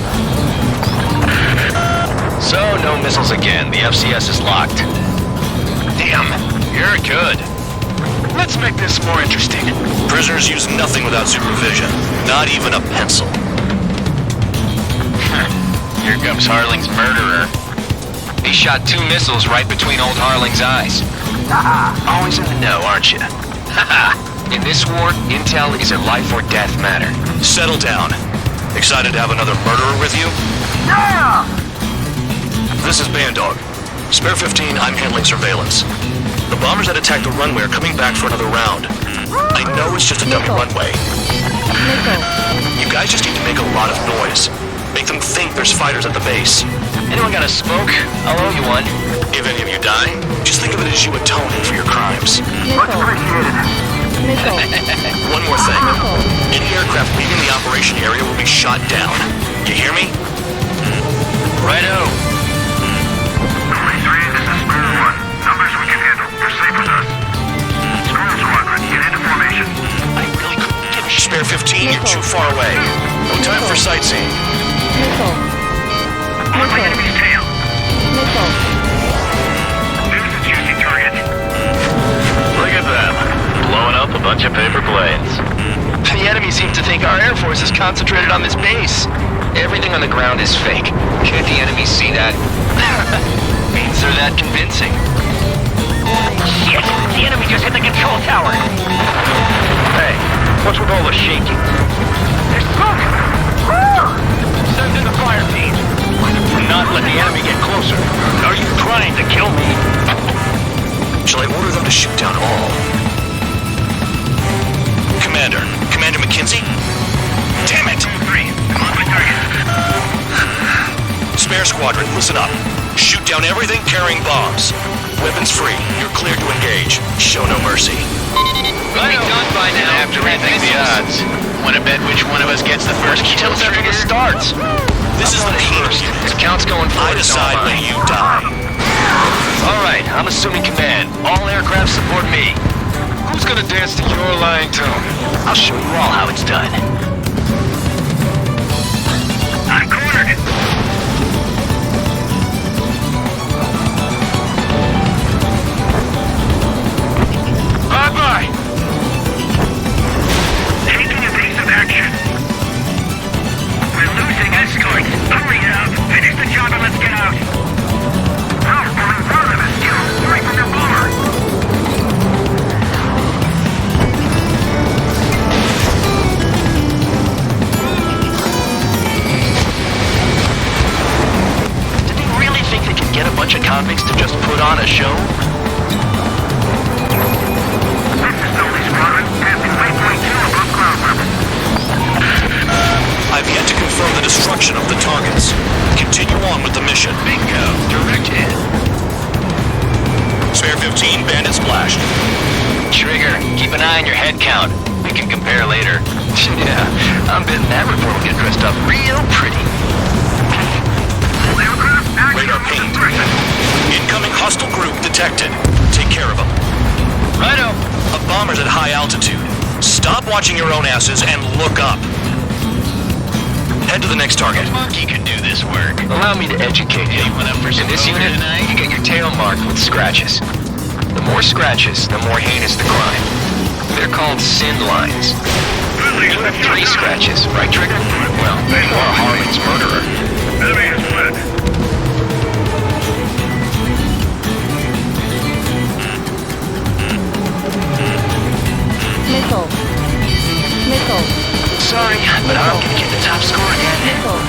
So, no missiles again. The FCS is locked. Damn, you're good. Let's make this more interesting. Prisoners use nothing without supervision. Not even a pencil. Here comes Harling's murderer. He shot 2 missiles right between old Harling's eyes. Always in the know, aren't you? In this war, intel is a life or death matter. Settle down. Excited to have another murderer with you? Yeah! This is Bandog. Spare 15, I'm handling surveillance. The bombers that attacked the runway are coming back for another round. I know it's just a dummy runway. You guys just need to make a lot of noise. Make them think there's fighters at the base. Anyone got a smoke? I'll owe you one. If any of you die, just think of it as you atoning for your crimes. Much appreciated. One more thing. Any aircraft leaving the operation area will be shot down. You hear me? Righto. 3, this is Square 1. Numbers we can handle. You're safe with us. Square Squadron, get into formation. I really couldn't give a shit. Spare 15, you're too far away. No time for sightseeing. On the enemy's tail. Missile. There's a juicy target. Look at them. Blowing up a bunch of paper planes. The enemy seems to think our Air Force is concentrated on this base. Everything on the ground is fake. Can't the enemy see that? Means they're that convincing. Shit! The enemy just hit the control tower! Hey, what's with all the shaking? There's smoke! Send in the fire team. Do not let the enemy get closer. Are you trying to kill me? Shall I order them to shoot down all? Commander McKinsey? Damn it! 3, I'm on my target. Spare Squadron, listen up. Shoot down everything carrying bombs. Weapons free. You're cleared to engage. Show no mercy. We'll be done by now. After we think the odds. Want to bet which one of us gets the first kill Till trigger? it starts. This is the First, peak. the count's going I forward. decide when you die. All right, I'm assuming command. All aircraft support me. Who's gonna dance to your lying tune? I'll show you all how it's done. I'm cornered. Bye-bye. Taking evasive action. We're losing escorts. Hurry up. Finish the job and let's get out. How pulling part of this kill right from your bomber. Did they really think they could get a bunch of convicts to just put on a show? This is Dolly Squadron. Passing waypoint 2 above ground level. I've yet to confirm the destruction of the targets. Continue on with the mission. Bingo. Direct hit. Spare 15, bandit splashed. Trigger, keep an eye on your head count. We can compare later. Yeah, I'm betting that report will get dressed up real pretty. All aircraft, action. Radar pinged. Incoming hostile group detected. Take care of them. Righto. A bomber's at high altitude. Stop watching your own asses and look up. Head to the next target. Monkey can do this work. Allow me to educate you. In this unit, you get your tail marked with scratches. The more scratches, the more heinous the crime. They're called sin lines. 3 scratches, right, Trigger? Well, you are Harling's murderer. Enemy is fled. Missile. Sorry, but I'm gonna get the top score again. Missile.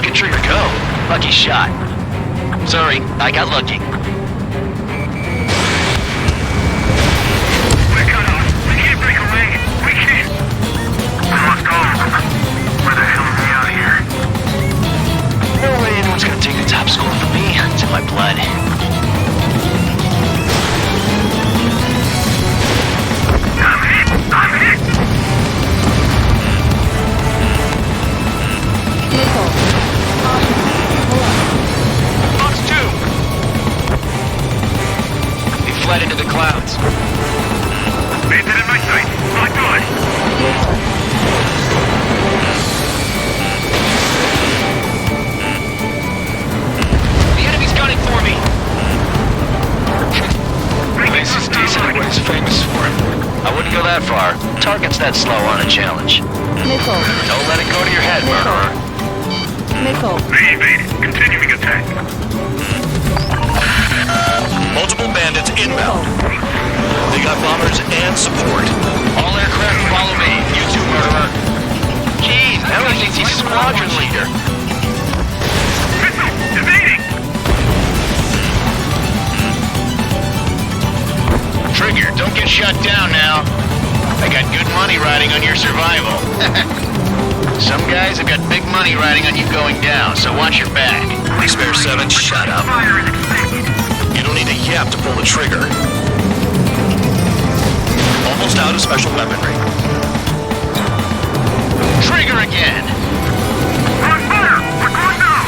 making Trigger go. Lucky shot. Sorry, I got lucky. We're cut off. We can't break away. We can't. We must go. Where the hell are we out here? No way anyone's gonna take the top score from me. It's in my blood. I'm hit. I'm hit. Missile. Caution. Pull up. Fox 2! He fled into the clouds. Bandit in my sight. Not good. The enemy's gunning for me. This is decent at what he's famous for. I wouldn't go that far. Targets that slow on a challenge. Missile. Don't let it go to your head, murderer. Missile. They evaded. Continuing attack. Multiple bandits inbound. They got bombers and support. All aircraft follow me. You too, murderer. Jeez, now he thinks he's squadron leader. Missile. Evading. Trigger, don't get shut down now. I got good money riding on your survival. Some guys have got big money riding on you going down, so watch your back. Spare 7, shut up. Fire is expected. You don't need a yap to pull the trigger. Almost out of special weaponry. Trigger again! We're on fire. We're going down.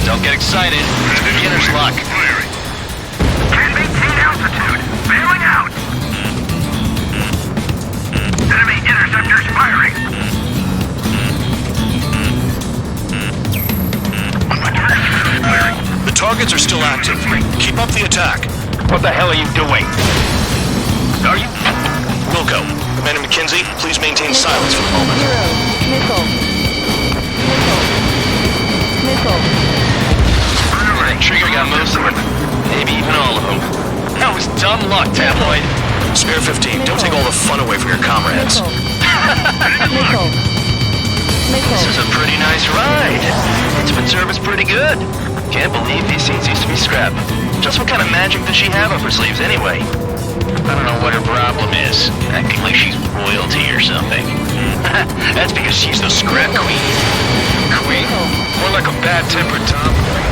Don't get excited. It's beginner's luck. Firing. Can't maintain altitude. Bailing out. Enemy interceptors firing. The targets are still active. Keep up the attack. What the hell are you doing? Are you? Wilco, Commander McKenzie, please maintain silence for the moment. Zero. Missile. Missile. Missile. Trigger got most of them. Maybe even all of them. That was dumb luck, tabloid. Spare 15, don't take all the fun away from your comrades. Missile. Missile. This is a pretty nice ride. It's been service pretty good. Can't believe these scenes used to be scrap. Just what kind of magic does she have up her sleeves anyway? I don't know what her problem is. Acting like she's royalty or something. That's because she's the scrap queen. Queen? More like a bad-tempered tomboy.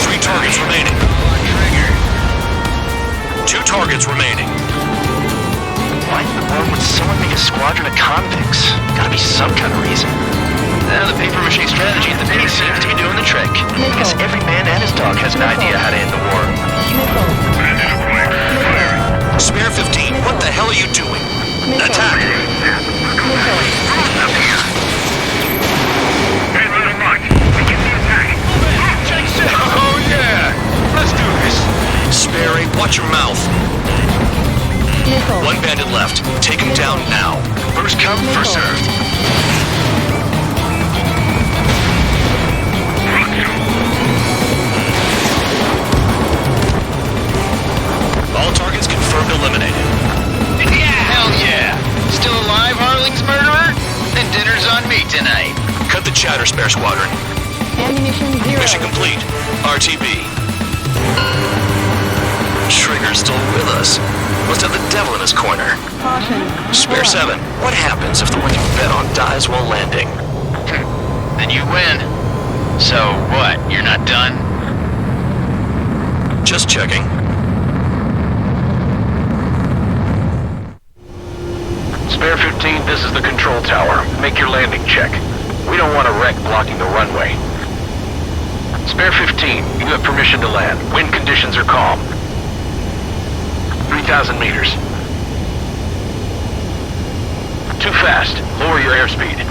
3 targets remaining. 2 targets remaining. Why in the world would someone make a squadron of convicts? Gotta be some kind of reason. Now the paper-mache strategy at the base seems to be doing the trick. I guess every man and his dog has an idea how to end the war. Missile. Bandit acquired. Firing. Spare 15, what the hell are you doing? Attack! Missile. Up here. Hey, little March. Begin the attack. Oh yeah! Let's do this! Sperry, watch your mouth. Missile. 1 bandit left. Take him down now. First come, first served. All targets confirmed eliminated. Yeah! Hell yeah! Still alive, Harling's murderer? Then dinner's on me tonight. Cut the chatter, Spare Squadron. Ammunition zero. Mission complete. RTB. Trigger's still with us. Must have the devil in his corner. Caution. Spare Pull up. 7. What happens if the one you bet on dies while landing? Then you win. So what? You're not done? Just checking. Spare 15, this is the control tower. Make your landing check. We don't want a wreck blocking the runway. Spare 15, you have permission to land. Wind conditions are calm. 3,000 meters. Too fast. Lower your airspeed.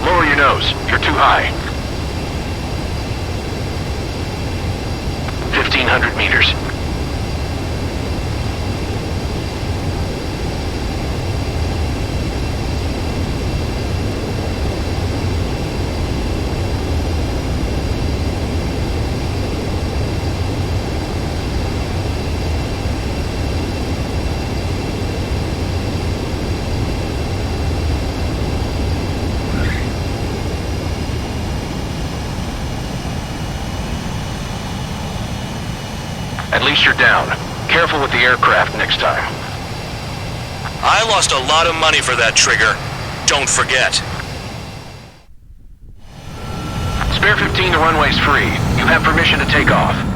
Lower your nose. You're too high. 1,500 meters. At least you're down. Careful with the aircraft next time. I lost a lot of money for that trigger. Don't forget. Spare 15, the runway's free. You have permission to take off.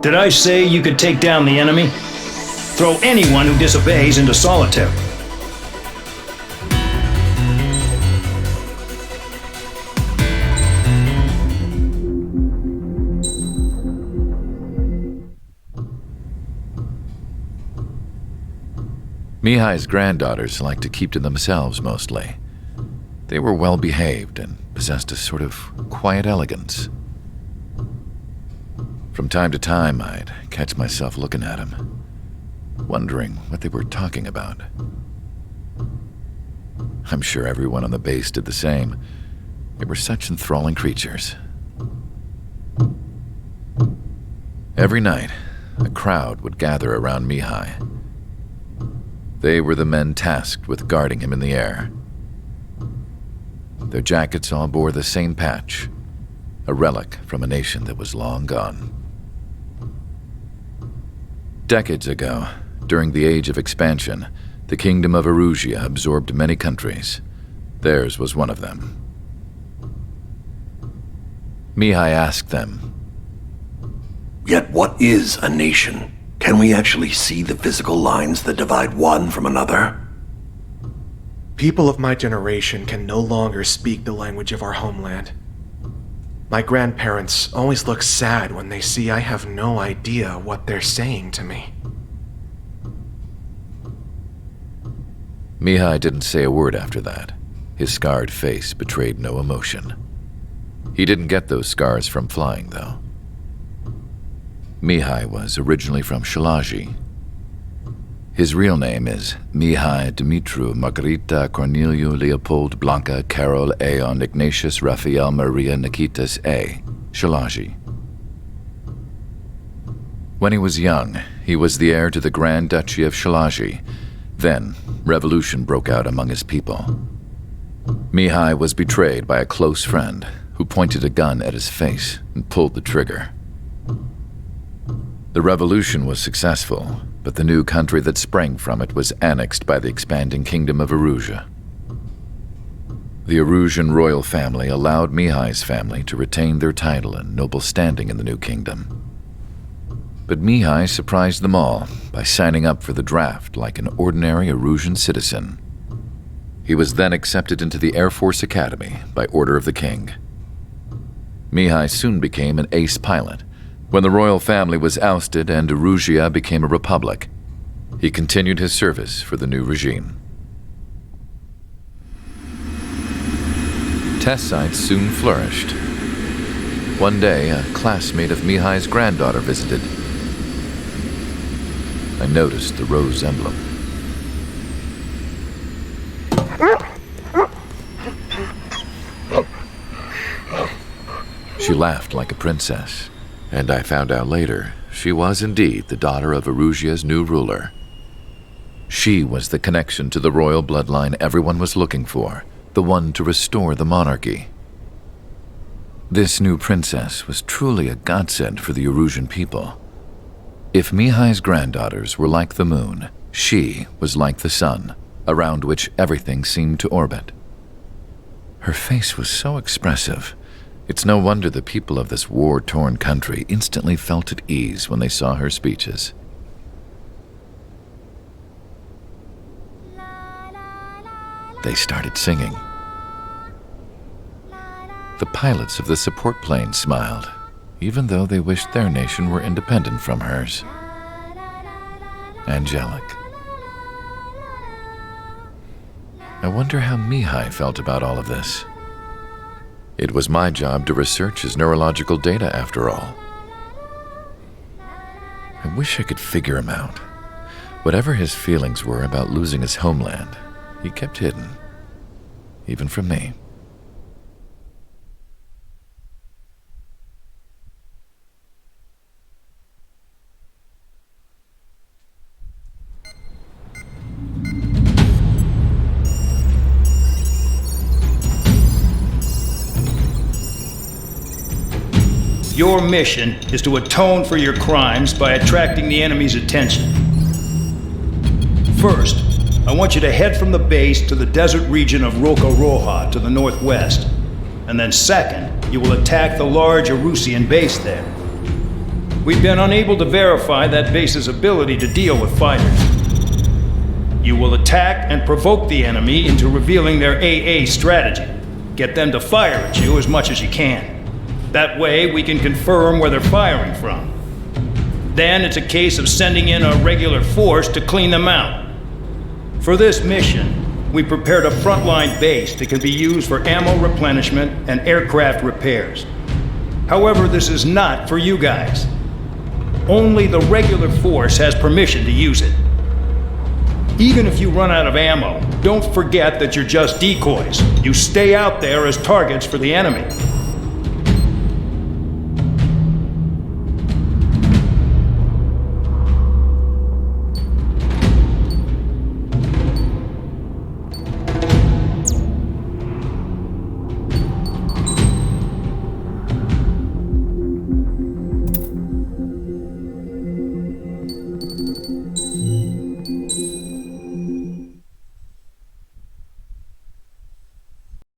Did I say you could take down the enemy? Throw anyone who disobeys into solitary. Mihai's granddaughters liked to keep to themselves mostly. They were well behaved and possessed a sort of quiet elegance. From time to time, I'd catch myself looking at them, wondering what they were talking about. I'm sure everyone on the base did the same. They were such enthralling creatures. Every night, a crowd would gather around Mihai. They were the men tasked with guarding him in the air. Their jackets all bore the same patch, a relic from a nation that was long gone. Decades ago, during the Age of Expansion, the Kingdom of Erusia absorbed many countries. Theirs was one of them. Mihai asked them, "Yet what is a nation? Can we actually see the physical lines that divide one from another?" People of my generation can no longer speak the language of our homeland. My grandparents always look sad when they see I have no idea what they're saying to me. Mihai didn't say a word after that. His scarred face betrayed no emotion. He didn't get those scars from flying, though. Mihai was originally from Shalaji. His real name is Mihai Dumitru Margarita Corneliu Leopold Blanca Carol Aeon Ignatius Raphael Maria Nikitas A. Shalaji. When he was young, he was the heir to the Grand Duchy of Shalaji. Then, revolution broke out among his people. Mihai was betrayed by a close friend who pointed a gun at his face and pulled the trigger. The revolution was successful, but the new country that sprang from it was annexed by the expanding Kingdom of Erusia. The Erusian royal family allowed Mihai's family to retain their title and noble standing in the new kingdom. But Mihai surprised them all by signing up for the draft like an ordinary Erusian citizen. He was then accepted into the Air Force Academy by order of the king. Mihai soon became an ace pilot. When the royal family was ousted and Erusia became a republic, he continued his service for the new regime. Test sites soon flourished. One day, a classmate of Mihai's granddaughter visited. I noticed the rose emblem. She laughed like a princess. And I found out later, she was indeed the daughter of Erusia's new ruler. She was the connection to the royal bloodline everyone was looking for, the one to restore the monarchy. This new princess was truly a godsend for the Erusian people. If Mihai's granddaughters were like the moon, she was like the sun, around which everything seemed to orbit. Her face was so expressive. It's no wonder the people of this war-torn country instantly felt at ease when they saw her speeches. They started singing. The pilots of the support plane smiled, even though they wished their nation were independent from hers. Angelic. I wonder how Mihai felt about all of this. It was my job to research his neurological data, after all. I wish I could figure him out. Whatever his feelings were about losing his homeland, he kept hidden, even from me. Your mission is to atone for your crimes by attracting the enemy's attention. First, I want you to head from the base to the desert region of Roca Roja to the northwest. And then second, you will attack the large Erusian base there. We've been unable to verify that base's ability to deal with fighters. You will attack and provoke the enemy into revealing their AA strategy. Get them to fire at you as much as you can. That way, we can confirm where they're firing from. Then it's a case of sending in a regular force to clean them out. For this mission, we prepared a frontline base that can be used for ammo replenishment and aircraft repairs. However, this is not for you guys. Only the regular force has permission to use it. Even if you run out of ammo, don't forget that you're just decoys. You stay out there as targets for the enemy.